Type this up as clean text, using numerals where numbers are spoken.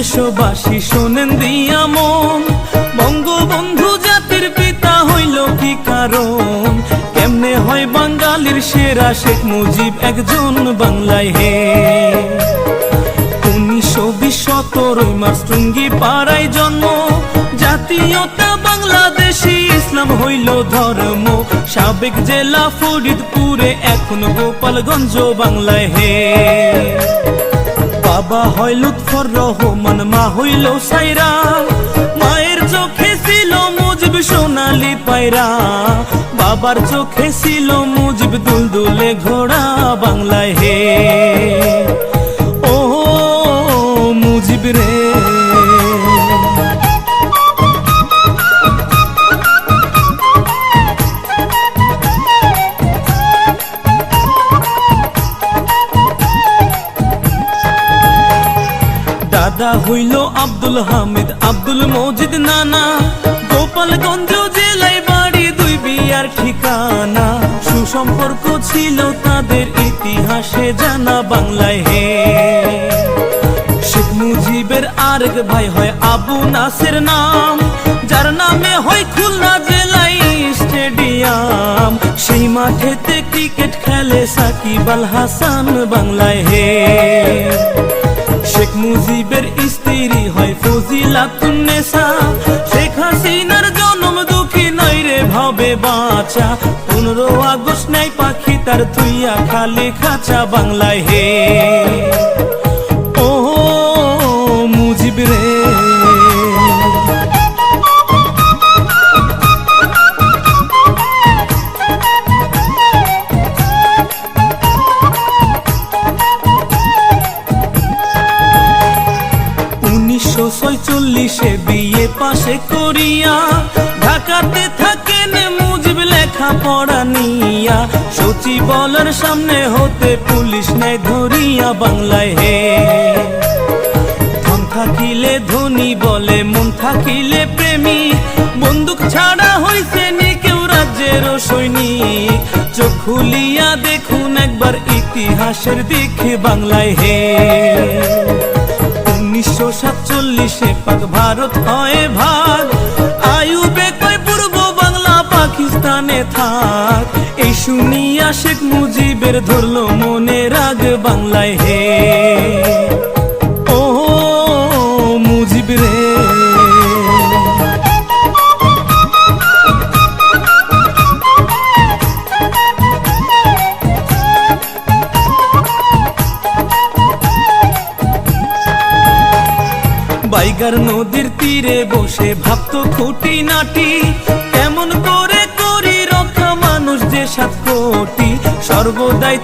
দেশবাসী শোনেন দিয়া মন, বঙ্গবন্ধু জাতির পিতা হইল কি কারণ? কেমনে হয় বাঙালির সেরা শেখ মুজিব একজন বাংলায় হে? 1920 17 মার্চ টুঙ্গি পাড়ায় জন্ম, জাতীয়তা বাংলাদেশী, ইসলাম হইল ধর্ম। সাবেক জেলা ফরিদপুরে, এখন গোপালগঞ্জ বাংলায় হে। বাবা হয় লুৎফর রহমান, মা হইল সাইরা, মায়ের চোখে ছিল মুজিব সোনালি পায়রা, বাবার চোখে ছিল মুজিব দুলদুলে ঘোড়া বাংলায় হে। ও মুজিব রে, দাদা হইল আব্দুল হামিদ, আব্দুল মজিদ নানা, গোপালগঞ্জ জেলায় বাড়ি, দুই বিয়ার ঠিকানা। সুসম্পর্ক ছিল তাদের, ইতিহাসে জানা বাংলায় হে। শেখ মুজিবের আরেক ভাই হয় আবু নাসের নাম, যার নামে হয় খুলনা জেলায় স্টেডিয়াম। সেই মাঠেতে ক্রিকেট খেলে সাকিব আল হাসান বাংলায় হে। শেখ মুজিবের স্ত্রী হয় ফজিলাতুন্নেসা, শেখ হাসিনার জন্ম দুঃখী নাই রে ভাবে বাঁচা। 15 আগস্ট নাই পাখি তার থুইয়া খালি খাঁচা বাংলায় হে। ও মুজিব রে, বিয়ে পাশে করিয়া ঢাকাতে থাকেন মুজিব লেখা পড়া নিয়া। সচিবালয়ের সামনে হতে পুলিশ নেয় ধরিয়া বাংলায় হে। ধন থাকিলে ধনী বলে, মন থাকিলে প্রেমী, বন্দুক ছাড়া হইছে নি কেউ রাজ্যের সৈনিক। চোখ খুলিয়া দেখুন একবার ইতিহাসের দিকে বাংলায় হে। 1947 পাক ভারত হয় ভাগ, আইয়ুবে কয় পূর্ব বাংলা পাকিস্তানে থাক। এই শুনিয়া শেখ মুজিবের ধরলো মনে রাগ বাংলায় হে। ও মুজিব রে, বাইগার নদীর তীরে বসে ভাবতো খুঁটি নাটি, কেমন করে করি রক্ষা মানুষ যে 7 কোটি। সর্বদাই